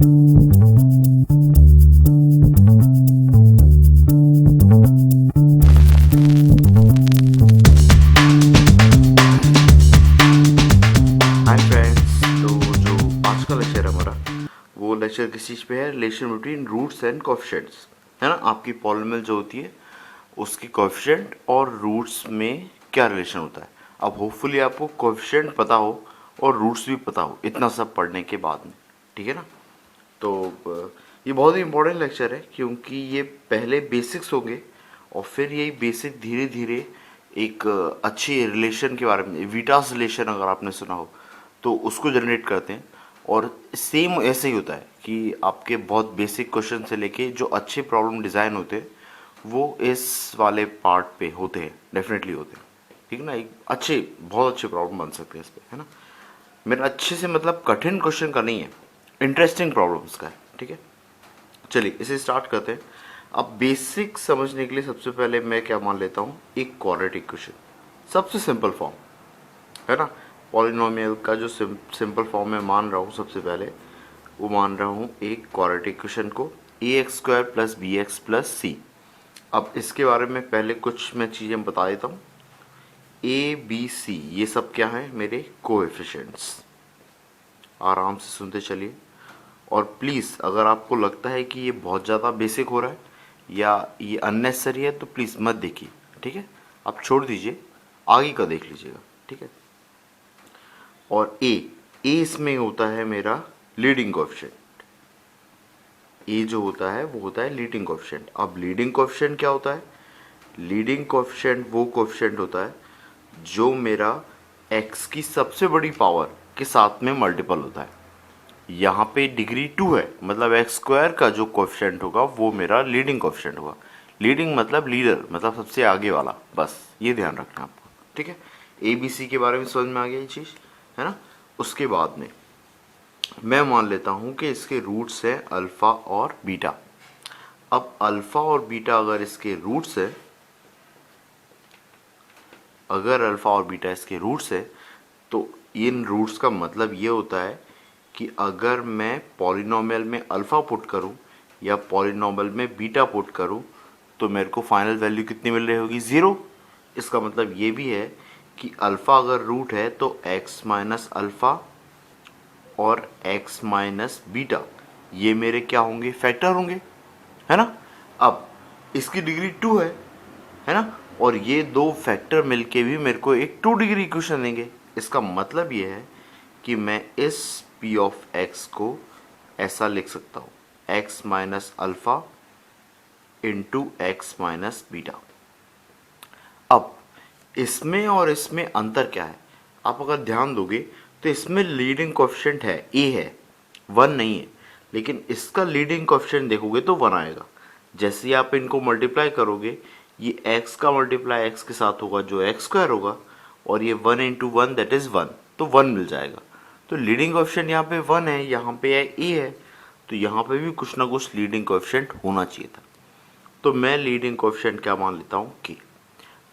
Hi friends, तो जो आज का लेक्चर है हमारा वो लेक्चर किस चीज़ पे है? Relation between roots and coefficients, है ना। आपकी पॉलिनॉमियल जो होती है उसकी कोएफिशिएंट और रूट्स में क्या रिलेशन होता है। अब होपफुली आपको कोएफिशिएंट पता हो और रूट्स भी पता हो, इतना सब पढ़ने के बाद में, ठीक है ना। तो ये बहुत ही इंपॉर्टेंट लेक्चर है क्योंकि ये पहले बेसिक्स होंगे और फिर यही बेसिक धीरे धीरे एक अच्छी रिलेशन के बारे में, वीटास रिलेशन अगर आपने सुना हो तो उसको जनरेट करते हैं। और सेम ऐसे ही होता है कि आपके बहुत बेसिक क्वेश्चन से लेके जो अच्छे प्रॉब्लम डिज़ाइन होते हैं वो इस वाले पार्ट पे होते हैं, डेफिनेटली होते हैं, ठीक है ना। एक अच्छे, बहुत अच्छे प्रॉब्लम बन सकते हैं इस पे, है ना। मेरा अच्छे से मतलब कठिन क्वेश्चन का नहीं है, इंटरेस्टिंग प्रॉब्लम्स का है, ठीक है। चलिए इसे स्टार्ट करते हैं। अब बेसिक समझने के लिए सबसे पहले मैं क्या मान लेता हूँ, एक क्वाड्रेटिक इक्वेशन, सबसे सिंपल फॉर्म, है ना। पॉलिनोमियल का जो सिंपल फॉर्म मैं मान रहा हूँ सबसे पहले, वो मान रहा हूँ एक क्वाड्रेटिक इक्वेशन को ax² + bx + c। अब इसके बारे में पहले कुछ मैं चीज़ें बता देता हूँ। a b c ये सब क्या है? मेरे कोएफिशिएंट्स। आराम से सुनते चलिए। और प्लीज़ अगर आपको लगता है कि ये बहुत ज़्यादा बेसिक हो रहा है या ये अननेसेसरी है तो प्लीज़ मत देखिए, ठीक है। आप छोड़ दीजिए, आगे का देख लीजिएगा, ठीक है। और ए इसमें होता है मेरा लीडिंग कोएफिशिएंट। ए जो होता है वो होता है लीडिंग कोएफिशिएंट। अब लीडिंग कोएफिशिएंट क्या होता है? लीडिंग कोएफिशिएंट वो कोएफिशिएंट होता है जो मेरा एक्स की सबसे बड़ी पावर के साथ में मल्टीपल होता है। यहाँ पे डिग्री 2 है, मतलब x² का जो कोएफिशिएंट होगा वो मेरा लीडिंग कोएफिशिएंट होगा। लीडिंग मतलब लीडर, मतलब सबसे आगे वाला, बस ये ध्यान रखना आपको, ठीक है। ए बी सी के बारे में समझ में आ गया ये चीज़, है ना। उसके बाद में मैं मान लेता हूँ कि इसके रूट्स हैं अल्फ़ा और बीटा। अब अल्फ़ा और बीटा अगर इसके रूट्स है, अगर अल्फ़ा और बीटा इसके रूट्स है तो इन रूट्स का मतलब ये होता है कि अगर मैं पॉलिनोमियल में अल्फ़ा पुट करूं या पॉलिनोमियल में बीटा पुट करूं तो मेरे को फाइनल वैल्यू कितनी मिल रही होगी? 0। इसका मतलब ये भी है कि अल्फ़ा अगर रूट है तो x माइनस अल्फ़ा और x माइनस बीटा ये मेरे क्या होंगे? फैक्टर होंगे, है ना। अब इसकी डिग्री 2 है ना। और ये दो फैक्टर मिलके भी मेरे को एक 2 डिग्री इक्वेशन देंगे। इसका मतलब ये है कि मैं इस p ऑफ x को ऐसा लिख सकता हूँ, x minus alpha into x minus beta. अब इसमें और इसमें अंतर क्या है? आप अगर ध्यान दोगे तो इसमें लीडिंग कोएफिशिएंट है, a है, 1 नहीं है। लेकिन इसका लीडिंग कोएफिशिएंट देखोगे तो 1 आएगा। जैसे ही आप इनको मल्टीप्लाई करोगे, ये x का मल्टीप्लाई x के साथ होगा जो x² होगा, और ये 1 इंटू 1 दैट इज़ 1, तो 1 मिल जाएगा। तो लीडिंग कोएफिशिएंट यहाँ पे 1 है, यहाँ पे है a है, तो यहाँ पे भी कुछ ना कुछ लीडिंग कोएफिशिएंट होना चाहिए था। तो मैं लीडिंग कोएफिशिएंट क्या मान लेता हूँ कि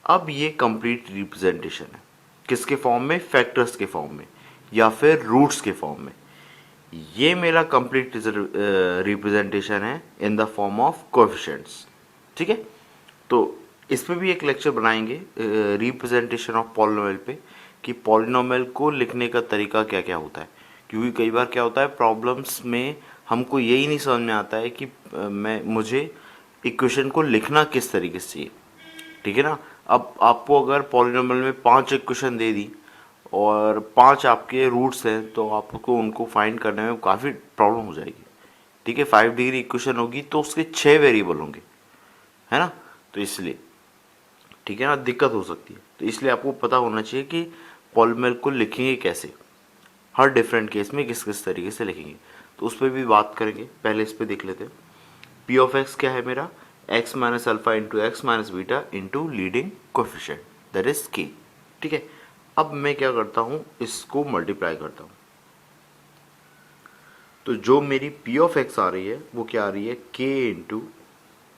अब ये कंप्लीट रिप्रेजेंटेशन है, किसके फॉर्म में? फैक्टर्स के फॉर्म में या फिर रूट्स के फॉर्म में। ये मेरा कंप्लीट रिप्रेजेंटेशन है in the form of coefficients, ठीक है। तो इस पे भी एक लेक्चर बनाएंगे रिप्रेजेंटेशन ऑफ पॉलिनोमियल पे, कि पॉलिनोमियल को लिखने का तरीका क्या क्या होता है। क्योंकि कई बार क्या होता है प्रॉब्लम्स में हमको यही नहीं समझ में आता है कि मुझे इक्वेशन को लिखना किस तरीके से चाहिए, ठीक है ना। अब आपको अगर पॉलिनोमियल में 5 इक्वेशन दे दी और 5 आपके रूट्स हैं तो आपको उनको फाइंड करने में काफ़ी प्रॉब्लम हो जाएगी, ठीक है। 5 डिग्री इक्वेशन होगी तो उसके 6 वेरिएबल होंगे, है ना। तो इसलिए, ठीक है ना, दिक्कत हो सकती है। तो इसलिए आपको पता होना चाहिए कि पॉलिनोमियल को लिखेंगे कैसे, हर डिफरेंट केस में किस किस तरीके से लिखेंगे। तो उस पर भी बात करेंगे, पहले इस पर देख लेते हैं। पी ऑफ एक्स क्या है मेरा? x minus alpha into x minus beta into leading coefficient that is k, ठीक है। अब मैं क्या करता हूँ, इसको मल्टीप्लाई करता हूँ। तो जो मेरी p ऑफ x आ रही है वो क्या आ रही है? k इंटू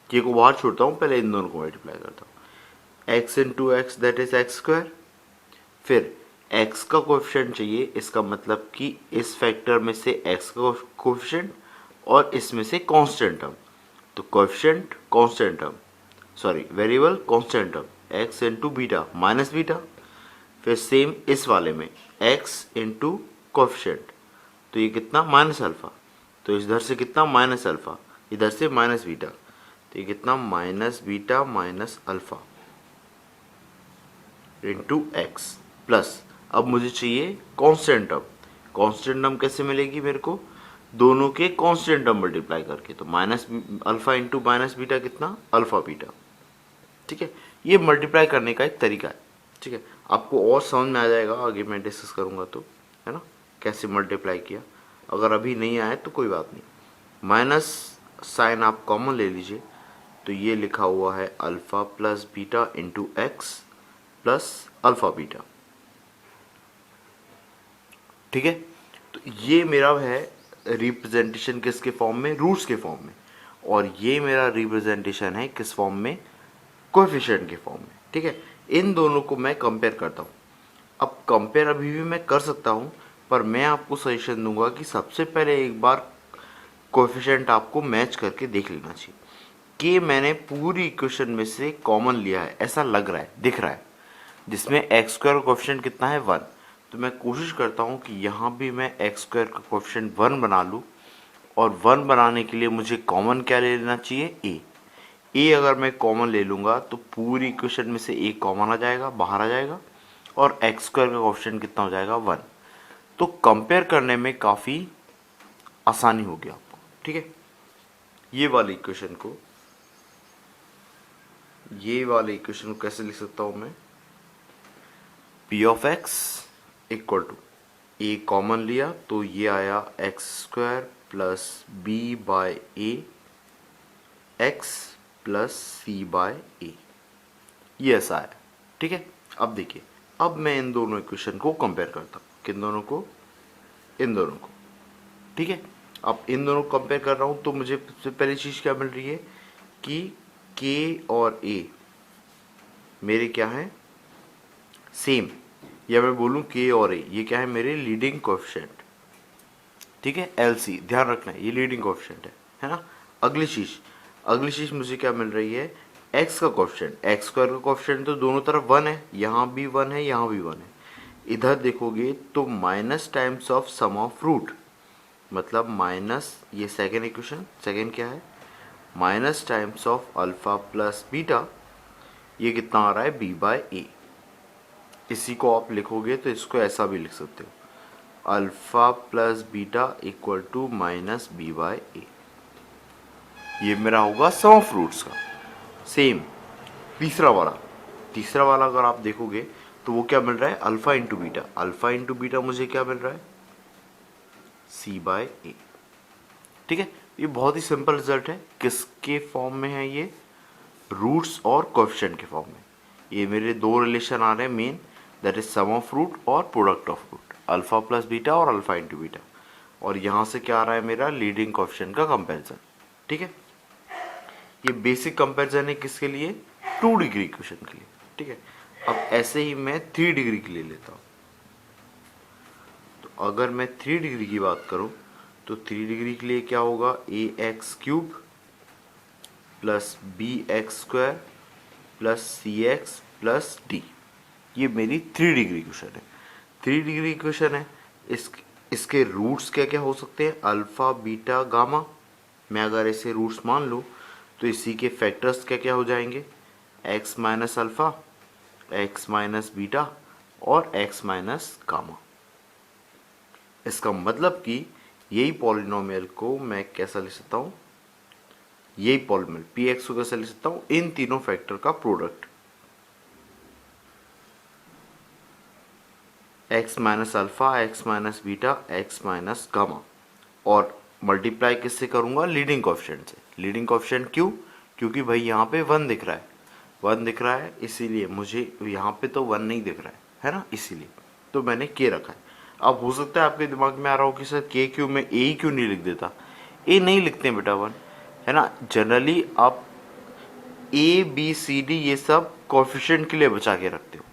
के को बाहर छोड़ता हूँ, पहले इन दोनों को मल्टीप्लाई करता हूँ। x into x that is x², फिर x का कोएफिशिएंट चाहिए, इसका मतलब कि इस फैक्टर में से x का कोएफिशिएंट और इसमें से कांस्टेंट टर्म, तो coefficient constant term, sorry variable constant term x into beta minus beta. फिर सेम इस वाले में एक्स इंटू कोएफिशिएंट, तो ये कितना माइनस अल्फ़ा, तो इधर से कितना माइनस अल्फ़ा, इधर से माइनस बीटा, तो ये कितना minus beta minus alpha into x plus. अब मुझे चाहिए कांस्टेंट टर्म, कांस्टेंट टर्म कैसे मिलेगी मेरे को, दोनों के कांस्टेंट टर्म मल्टीप्लाई करके, तो minus alpha into minus beta कितना अल्फ़ा बीटा। ठीक है, ये मल्टीप्लाई करने का एक तरीका है। ठीक है, आपको और समझ में आ जाएगा, आगे मैं डिस्कस करूँगा तो, है ना, कैसे मल्टीप्लाई किया। अगर अभी नहीं आए तो कोई बात नहीं, माइनस साइन आप कॉमन ले लीजिए, तो ये लिखा हुआ है alpha plus beta into x plus alpha beta. ठीक है, तो ये मेरा है रिप्रेजेंटेशन किसके फॉर्म में, रूट्स के फॉर्म में, और ये मेरा रिप्रेजेंटेशन है किस फॉर्म में, कोएफिशिएंट के फॉर्म में। ठीक है, इन दोनों को मैं कंपेयर करता हूँ। अब कंपेयर अभी भी मैं कर सकता हूँ, पर मैं आपको सजेशन दूंगा कि सबसे पहले एक बार कोएफिशिएंट आपको मैच करके देख लेना चाहिए कि मैंने पूरी इक्वेशन में से कॉमन लिया है, ऐसा लग रहा है, दिख रहा है, जिसमें एक्स स्क्वायर कोएफिशिएंट कितना है 1, तो मैं कोशिश करता हूँ कि यहाँ भी मैं एक्स स्क्वायर का कोएफिशिएंट 1 बना लूँ, और 1 बनाने के लिए मुझे कॉमन क्या ले लेना चाहिए, ए अगर मैं कॉमन ले लूँगा तो पूरी इक्वेशन में से ए कॉमन आ जाएगा, बाहर आ जाएगा, और एक्स स्क्वायर का कोएफिशिएंट कितना हो जाएगा 1। तो कंपेयर करने में काफ़ी आसानी होगी आपको। ठीक है, ये वाली इक्वेशन को कैसे लिख सकता हूँ मैं, p of x equal to a common लिया तो ये आया x square plus b by a x plus c by a, ये ऐसा है। ठीक है, अब देखिए, अब मैं इन दोनों इक्वेशन को कंपेयर करता हूँ, किन दोनों को, इन दोनों को। ठीक है, अब इन दोनों को कंपेयर कर रहा हूँ तो मुझे सबसे पहली चीज़ क्या मिल रही है कि के और ए मेरे क्या हैं, सेम, या मैं बोलूँ के और ए ये क्या है, मेरे लीडिंग कोएफिशिएंट। ठीक है, एलसी ध्यान रखना है, ये लीडिंग कोएफिशिएंट है ना। अगली चीज़ मुझे क्या मिल रही है, एक्स का कोएफिशिएंट, एक्स स्क्वायर का कोएफिशिएंट तो दोनों तरफ 1 है, यहाँ भी 1 है, यहाँ भी 1 है। इधर देखोगे तो minus times of sum of root, मतलब माइनस, ये सेकेंड इक्वेशन, सेकेंड क्या है, minus times of alpha plus beta, ये कितना आ रहा है बी बाय ए। इसी को आप लिखोगे तो इसको ऐसा भी लिख सकते हो, alpha plus beta equal to minus b by a. ये मेरा होगा सम ऑफ रूट्स का। सेम तीसरा वाला अगर आप देखोगे तो वो क्या मिल रहा है, alpha into beta, alpha into beta मुझे क्या मिल रहा है, सी बाय ए। ठीक है, ये बहुत ही सिंपल रिजल्ट है, किसके फॉर्म में है ये, रूट्स और कोएफिशिएंट के फॉर्म में। ये मेरे दो रिलेशन आ रहे हैं main, that is sum of root और product of root, alpha plus beta और अल्फा इंटू बीटा, और यहाँ से क्या आ रहा है मेरा लीडिंग कोएफिशिएंट का कंपैरिजन। ठीक है, ये बेसिक कंपैरिजन है किसके लिए, 2 डिग्री इक्वेशन के लिए। ठीक है, अब ऐसे ही मैं 3 डिग्री के लिए लेता हूँ, तो अगर मैं 3 डिग्री की बात करूँ तो 3 डिग्री के लिए क्या होगा, a x cube plus b x square plus c x plus d, ये मेरी 3 डिग्री इक्वेशन है। 3 डिग्री इक्वेशन है, इसके रूट्स क्या क्या हो सकते हैं, अल्फा बीटा गामा, मैं अगर ऐसे रूट्स मान लूँ तो इसी के फैक्टर्स क्या क्या हो जाएंगे, x minus alpha, x minus beta और एक्स माइनस गामा। इसका मतलब कि यही पॉलिनोमियल को मैं कैसा लिख सकता हूँ, यही पॉलिनोमियल पी एक्स को कैसे लिख सकता हूँ, इन तीनों फैक्टर का product, x minus alpha, x minus beta, x minus gamma, और मल्टीप्लाई किससे करूँगा, लीडिंग कोएफिशिएंट से। लीडिंग कोएफिशिएंट क्यों, क्योंकि भाई यहाँ पे 1 दिख रहा है, 1 दिख रहा है, इसीलिए मुझे यहाँ पे तो 1 नहीं दिख रहा है ना, इसीलिए तो मैंने के रखा है। अब हो सकता है आपके दिमाग में आ रहा हो कि सर के क्यों, मैं ए क्यों नहीं लिख देता, ए नहीं लिखते हैं बेटा 1, है ना। जनरली आप ए बी सी डी ये सब कोएफिशिएंट के लिए बचा के रखते हो,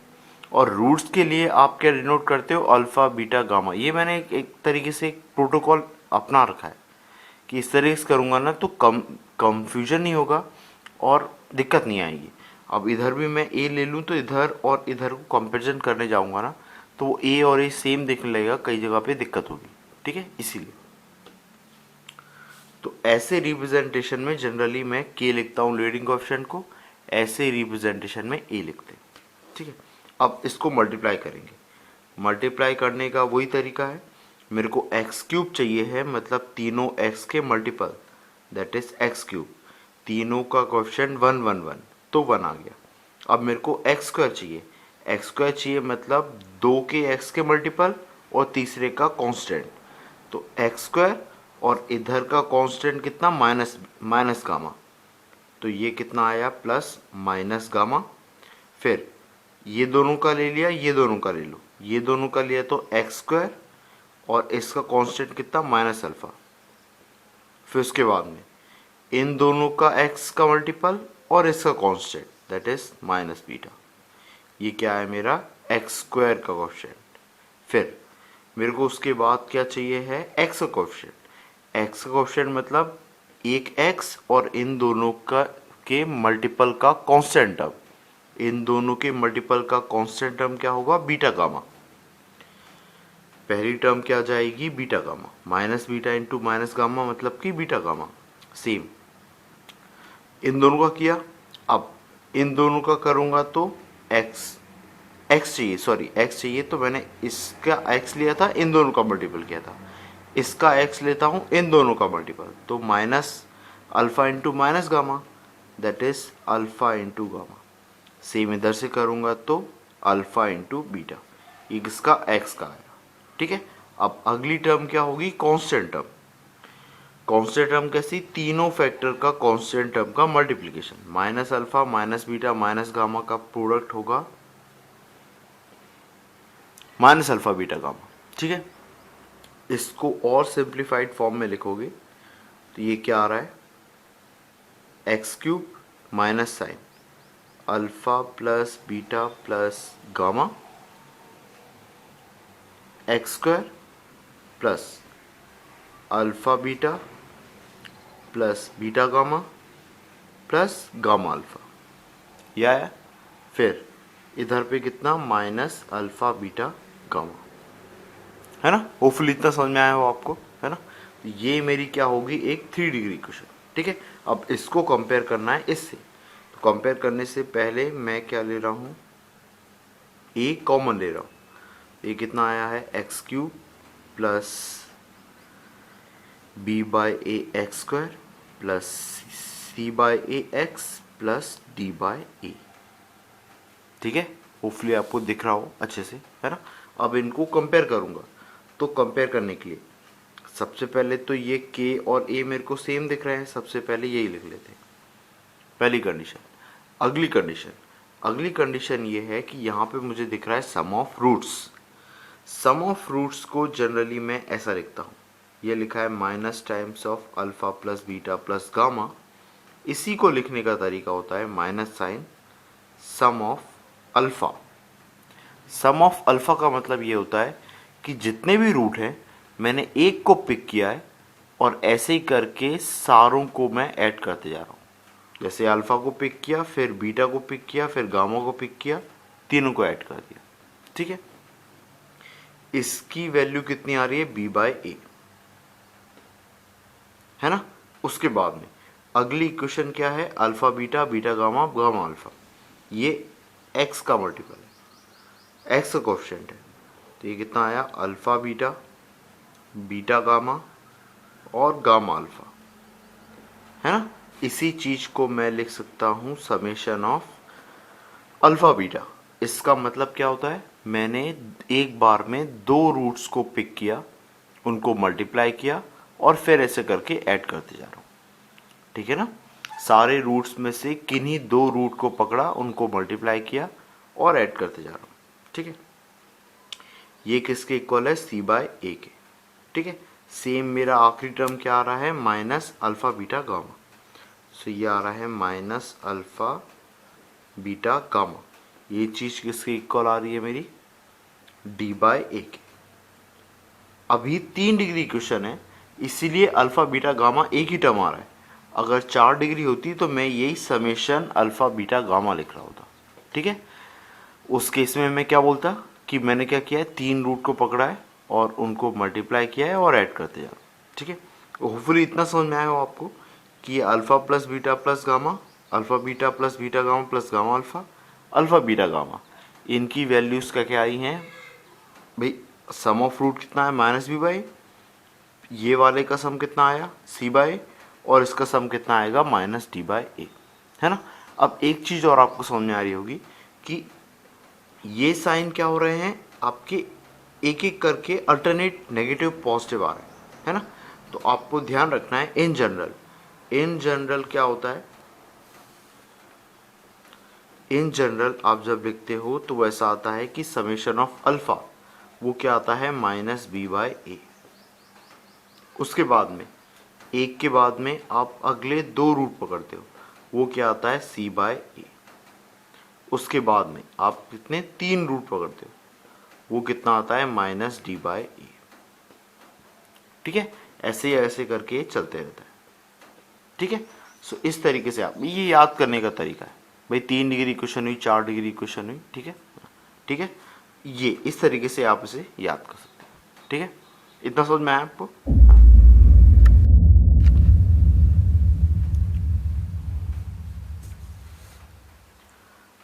और रूट्स के लिए आप क्या डिनोट करते हो, अल्फ़ा बीटा गामा। ये मैंने एक तरीके से एक प्रोटोकॉल अपना रखा है कि इस तरीके से करूँगा ना तो कंफ्यूजन नहीं होगा और दिक्कत नहीं आएगी। अब इधर भी मैं ए ले लूँ तो इधर और इधर को कंपेरिजन करने जाऊँगा ना तो वो ए और ए सेम दिखने लगेगा, कई जगह पे दिक्कत होगी। ठीक है, इसीलिए तो ऐसे रिप्रेजेंटेशन में जनरली मैं के लिखता हूँ लीडिंग कोएफिशिएंट को, ऐसे रिप्रेजेंटेशन में ए लिखते हैं। ठीक है, अब इसको मल्टीप्लाई करेंगे। मल्टीप्लाई करने का वही तरीका है, मेरे को एक्स क्यूब चाहिए है, मतलब तीनों एक्स के multiple, that is x cube. तीनों का कोएफिशिएंट 1 1 1 तो 1 आ गया। अब मेरे को एक्स स्क्वायर चाहिए, एक्स स्क्वायर चाहिए मतलब दो के एक्स के मल्टीपल और तीसरे का कांस्टेंट, तो एक्स स्क्वायर और इधर का कांस्टेंट कितना माइनस गामा, तो ये कितना आया प्लस माइनस गामा। फिर ये दोनों का ले लिया, ये दोनों का ले लो, ये दोनों का लिया तो एक्स स्क्वायर और इसका कांस्टेंट कितना माइनस अल्फा। फिर उसके बाद में इन दोनों का एक्स का मल्टीपल और इसका constant that is minus beta. ये क्या है मेरा एक्स स्क्वायर का कोएफिशिएंट। फिर मेरे को उसके बाद क्या चाहिए है एक्स का कोएफिशिएंट। एक्स का कोएफिशिएंट मतलब एक एक्स और इन दोनों का के मल्टीपल का कांस्टेंट टर्म, इन दोनों के मल्टीपल का कांस्टेंट टर्म क्या होगा बीटा गामा। पहली टर्म क्या जाएगी beta gamma, minus beta into minus gamma मतलब कि बीटा गामा। सेम इन दोनों का किया, अब इन दोनों का करूंगा तो एक्स चाहिए तो मैंने इसका एक्स लिया था, इन दोनों का मल्टीपल किया था, इसका एक्स लेता हूं इन दोनों का मल्टीपल, तो minus alpha into minus gamma that is alpha into gamma. Same इधर से करूंगा तो अल्फा इंटू बीटा, ये किसका एक्स का आया। ठीक है, अब अगली टर्म क्या होगी कांस्टेंट टर्म। कांस्टेंट टर्म कैसी, तीनों फैक्टर का कांस्टेंट टर्म का multiplication, minus alpha minus beta minus gamma का प्रोडक्ट होगा माइनस अल्फा बीटा गामा। ठीक है, इसको और सिंप्लीफाइड फॉर्म में लिखोगे तो ये क्या आ रहा है x cube minus sine alpha plus beta plus gamma x square plus alpha beta plus beta gamma plus gamma alpha, यह आया। फिर इधर पे कितना माइनस अल्फा बीटा गामा, है ना। होपफुली इतना समझ में आया हो आपको, है ना। ये मेरी क्या होगी एक 3 डिग्री इक्वेशन। ठीक है, अब इसको कंपेयर करना है इससे, तो कंपेयर करने से पहले मैं क्या ले रहा हूँ ए कॉमन ले रहा हूँ। ये कितना आया है x cube plus b by a x square plus c by a x plus d by a. ठीक है, होपफुली आपको दिख रहा हो अच्छे से, है ना। अब इनको कंपेयर करूंगा, तो कंपेयर करने के लिए सबसे पहले तो ये के और ए मेरे को सेम दिख रहे हैं, सबसे पहले यही लिख लेते हैं पहली कंडीशन। अगली कंडीशन ये है कि यहाँ पे मुझे दिख रहा है sum of roots. Sum of roots को जनरली मैं ऐसा लिखता हूँ, ये लिखा है minus times of alpha plus beta plus gamma. इसी को लिखने का तरीका होता है minus sign sum of alpha. Sum of alpha का मतलब ये होता है कि जितने भी रूट हैं मैंने एक को पिक किया है और ऐसे ही करके सारों को मैं ऐड करते जा रहा हूँ। जैसे अल्फा को पिक किया, फिर बीटा को पिक किया, फिर गामा को पिक किया, तीनों को ऐड कर दिया। ठीक है, इसकी वैल्यू कितनी आ रही है बी बाई ए, है ना। उसके बाद में अगली इक्वेशन क्या है alpha beta beta gamma gamma alpha, ये एक्स का मल्टीपल है, एक्स का कोएफिशिएंट है, तो ये कितना आया अल्फा बीटा बीटा गामा और गामा अल्फा, है ना। इसी चीज को मैं लिख सकता हूं समेशन ऑफ अल्फा बीटा। इसका मतलब क्या होता है, मैंने एक बार में दो रूट्स को पिक किया, उनको मल्टीप्लाई किया और फिर ऐसे करके ऐड करते जा रहा हूं। ठीक है ना, सारे रूट्स में से किन्हीं दो रूट को पकड़ा, उनको मल्टीप्लाई किया और ऐड करते जा रहा हूं। ठीक है, ये किसके इक्वल है सी बाय ए के। ठीक है, सेम मेरा आखिरी टर्म क्या आ रहा है माइनस अल्फा बीटा गामा, सो ये आ रहा है माइनस अल्फा बीटा गामा। ये चीज किसके इक्वल आ रही है मेरी डी बाय ए के। अभी 3 डिग्री इक्वेशन है, इसीलिए अल्फ़ा बीटा गामा एक ही टर्म आ रहा है। अगर 4 डिग्री होती तो मैं यही समेशन अल्फ़ा बीटा गामा लिख रहा होता। ठीक है, उस केस में मैं क्या बोलता कि मैंने क्या किया है, 3 रूट को पकड़ा है और उनको मल्टीप्लाई किया है और ऐड करते जा। ठीक है, होपफुली इतना समझ में आया हो आपको कि alpha plus gamma, alpha beta gamma plus gamma alpha beta gamma, इनकी वैल्यूज़ क्या क्या आई हैं भाई। सम ऑफ रूट कितना है, माइनस बी बाई, ये वाले का सम कितना आया सी बाई, और इसका सम कितना आएगा माइनस डी बाई ए, है ना। अब एक चीज़ और आपको समझ में आ रही होगी कि ये साइन क्या हो रहे हैं आपके, एक एक करके अल्टरनेट नेगेटिव पॉजिटिव आ रहे हैं, है ना। तो आपको ध्यान रखना है इन जनरल क्या होता है, इन जनरल आप जब लिखते हो तो वैसा आता है कि समेशन ऑफ अल्फा वो क्या आता है माइनस बी बाई ए। उसके बाद में एक के बाद में आप अगले 2 रूट पकड़ते हो, वो क्या आता है सी बाई ए। उसके बाद में आप कितने 3 रूट पकड़ते हो, वो कितना आता है माइनस डी बाई ए। ठीक है, ऐसे करके चलते रहता है। ठीक है, सो इस तरीके से आप ये याद करने का तरीका है भाई, 3 डिग्री इक्वेशन हुई, 4 डिग्री इक्वेशन हुई। ठीक है, ठीक है, ये इस तरीके से आप इसे याद कर सकते हैं। ठीक है, इतना समझ में आया आपको।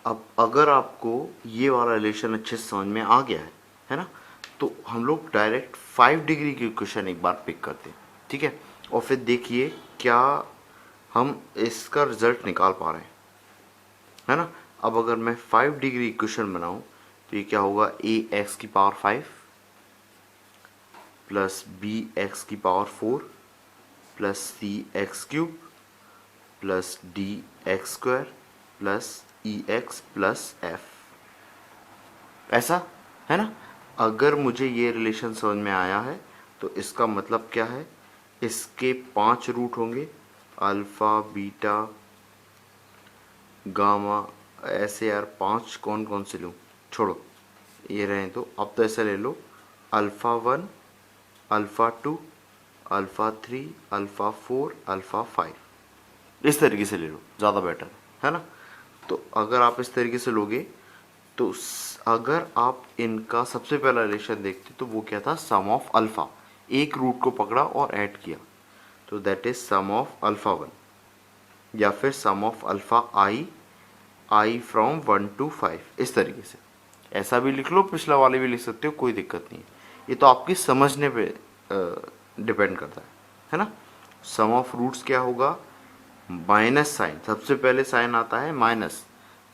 अब अगर आपको ये वाला रिलेशन अच्छे से समझ में आ गया है ना, तो हम लोग डायरेक्ट 5 डिग्री की इक्वेशन एक बार पिक करते हैं। ठीक है, और फिर देखिए क्या हम इसका रिजल्ट निकाल पा रहे हैं, है ना। अब अगर मैं 5 डिग्री इक्वेशन बनाऊं तो ये क्या होगा, ए एक्स की पावर 5 प्लस बी एक्स की power 4 plus c x cube plus d x square plus e x plus f, ऐसा, है ना। अगर मुझे ये रिलेशन समझ में आया है तो इसका मतलब क्या है, इसके 5 रूट होंगे, अल्फ़ा बीटा गामा, ऐसे यार 5 कौन कौन से लूँ, छोड़ो ये रहे। तो अब तो ऐसा ले लो, alpha 1, alpha 2, alpha 3, alpha 4, alpha 5, इस तरीके से ले लो, ज़्यादा बेटर है ना। तो अगर आप इस तरीके से लोगे तो अगर आप इनका सबसे पहला रिलेशन देखते तो वो क्या था, सम ऑफ अल्फ़ा, एक रूट को पकड़ा और ऐड किया, तो that is sum of alpha 1, या फिर sum of alpha i from 1 to 5, इस तरीके से ऐसा भी लिख लो, पिछला वाले भी लिख सकते हो, कोई दिक्कत नहीं है। ये तो आपकी समझने पे डिपेंड करता है ना। सम ऑफ रूट्स क्या होगा, माइनस साइन, सबसे पहले साइन आता है माइनस,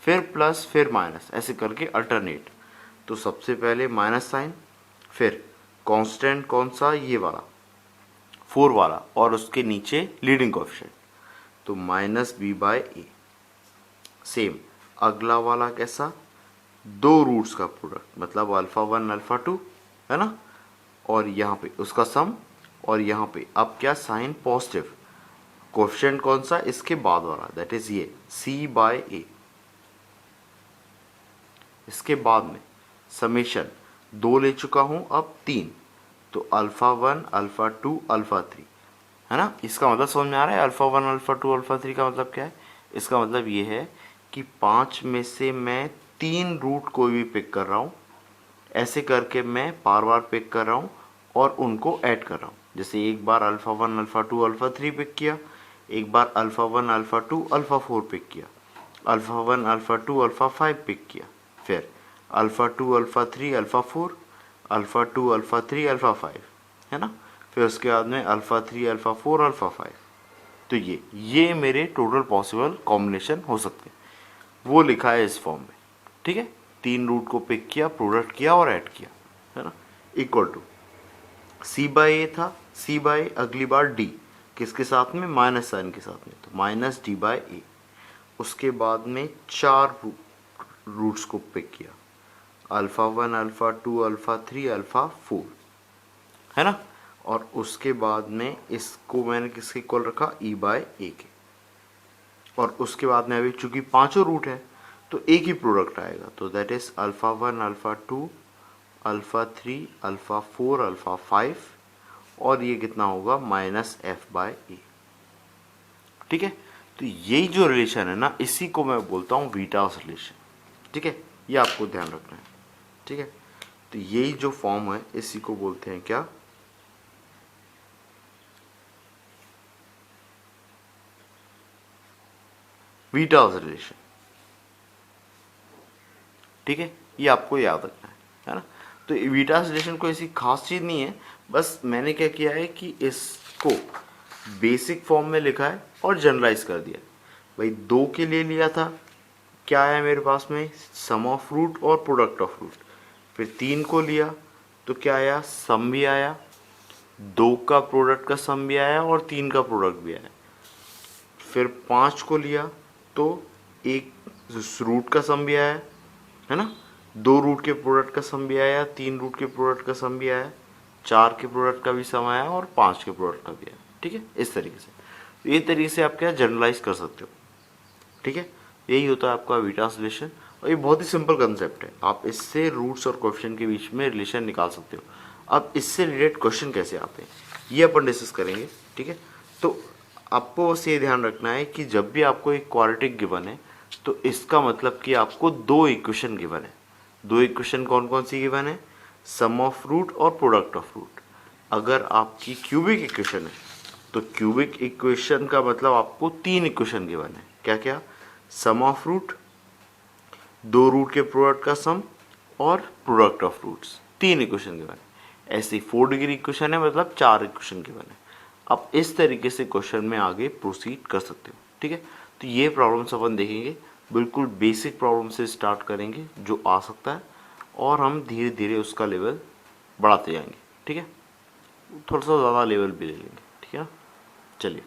फिर प्लस, फिर माइनस, ऐसे करके अल्टरनेट। तो सबसे पहले माइनस साइन, फिर कांस्टेंट कौन सा, ये वाला 4 वाला, और उसके नीचे लीडिंग कोएफिशिएंट, तो minus b by a. Same अगला वाला कैसा, 2 रूट्स का प्रोडक्ट, मतलब अल्फ़ा 1 अल्फ़ा 2, है ना, और यहाँ पे उसका सम, और यहाँ पे अब क्या साइन पॉजिटिव, कोएफिशिएंट कौन सा, इसके बाद वाला, दैट इज ये सी बाय ए। इसके बाद में समेशन 2 ले चुका हूँ, अब 3, तो अल्फ़ा 1 अल्फ़ा 2 अल्फ़ा 3, है ना। इसका मतलब समझ में आ रहा है, अल्फ़ा 1 अल्फ़ा 2 अल्फ़ा 3 का मतलब क्या है, इसका मतलब ये है कि 5 में से मैं 3 रूट कोई भी पिक कर रहा हूँ, ऐसे करके मैं बार बार पिक कर रहा हूँ और उनको ऐड कर रहा हूँ। जैसे एक बार अल्फ़ा 1 अल्फ़ा 2 अल्फ़ा 3 पिक किया, एक बार अल्फ़ा 1 अल्फ़ा 2 अल्फ़ा 4 पिक किया, अल्फ़ा 1 अल्फ़ा 2 अल्फ़ा 5 पिक किया, फिर alpha 2 alpha 3 alpha 4, alpha 2 alpha 3 alpha 5, है ना। फिर उसके बाद में अल्फ़ा 3 अल्फ़ा 4 अल्फ़ा 5। तो ये मेरे टोटल पॉसिबल कॉम्बिनेशन हो सकते हैं, वो लिखा है इस फॉर्म में। ठीक है, 3 रूट को पिक किया, प्रोडक्ट किया और ऐड किया, है ना, इक्वल टू सी बाई ए था, सी बाई अगली बार डी, किसके साथ में, माइनस साइन के साथ में, तो माइनस डी बाई ए। उसके बाद में 4 रूट्स को पिक किया, अल्फ़ा 1 अल्फ़ा 2 अल्फ़ा 3 अल्फ़ा 4, है ना। और उसके बाद में इसको मैंने किसके इक्वल रखा, ई बाय ए के। और उसके बाद में अभी चूंकि 5 रूट है तो एक ही प्रोडक्ट आएगा, तो that is alpha 1 alpha 2 alpha 3 alpha 4 alpha 5, और ये कितना होगा -f/a। ठीक है, तो यही जो रिलेशन है ना, इसी को मैं बोलता हूँ वीटास रिलेशन। ठीक है, ये आपको ध्यान रखना है। ठीक है, तो यही जो फॉर्म है इसी को बोलते हैं क्या, वीटास रिलेशन। ठीक है, ये आपको याद रखना है ना। तो वीटास रिलेशन कोई ऐसी खास चीज़ नहीं है, बस मैंने क्या किया है कि इसको बेसिक फॉर्म में लिखा है और जनरलाइज कर दिया। भाई 2 के लिए लिया था, क्या आया मेरे पास में, सम ऑफ रूट और प्रोडक्ट ऑफ रूट। फिर 3 को लिया तो क्या आया, सम भी आया, 2 का प्रोडक्ट का सम भी आया और 3 का प्रोडक्ट भी आया। फिर 5 को लिया तो एक रूट का सम भी आया, है ना, 2 रूट के प्रोडक्ट का सम भी आया, 3 रूट के प्रोडक्ट का सम भी आया, 4 के प्रोडक्ट का भी सम आया और 5 के प्रोडक्ट का भी आया। ठीक है, इस तरीके से, तो ये तरीके से आप क्या जनरलाइज कर सकते हो। ठीक है, यही होता है आपका वीटास रिलेशन, और ये बहुत ही सिंपल कंसेप्ट है। आप इससे रूट्स और कोएफिशिएंट के बीच में रिलेशन निकाल सकते हो। अब इससे रिलेटेड क्वेश्चन कैसे आते हैं ये अपन डिस्कस करेंगे। ठीक है, तो आपको बस ये ध्यान रखना है कि जब भी आपको एक क्वाड्रेटिक गिवन है तो इसका मतलब कि आपको 2 इक्वेशन गिवन है। 2 इक्वेशन कौन कौन सी गिवन है, सम ऑफ रूट और प्रोडक्ट ऑफ रूट। अगर आपकी क्यूबिक इक्वेशन है तो क्यूबिक इक्वेशन का मतलब आपको 3 इक्वेशन गिवन है। क्या क्या, सम ऑफ रूट, 2 रूट के प्रोडक्ट का सम और product of roots, 3 equation given है। ऐसे 4 डिग्री इक्वेशन है, मतलब 4 इक्वेशन गिवन है। आप इस तरीके से क्वेश्चन में आगे प्रोसीड कर सकते हो। ठीक है, तो ये प्रॉब्लम्स अपन देखेंगे, बिल्कुल बेसिक प्रॉब्लम से स्टार्ट करेंगे जो आ सकता है, और हम धीरे धीरे उसका लेवल बढ़ाते जाएंगे। ठीक है, थोड़ा सा ज़्यादा लेवल भी ले लेंगे। ठीक है ना, चलिए।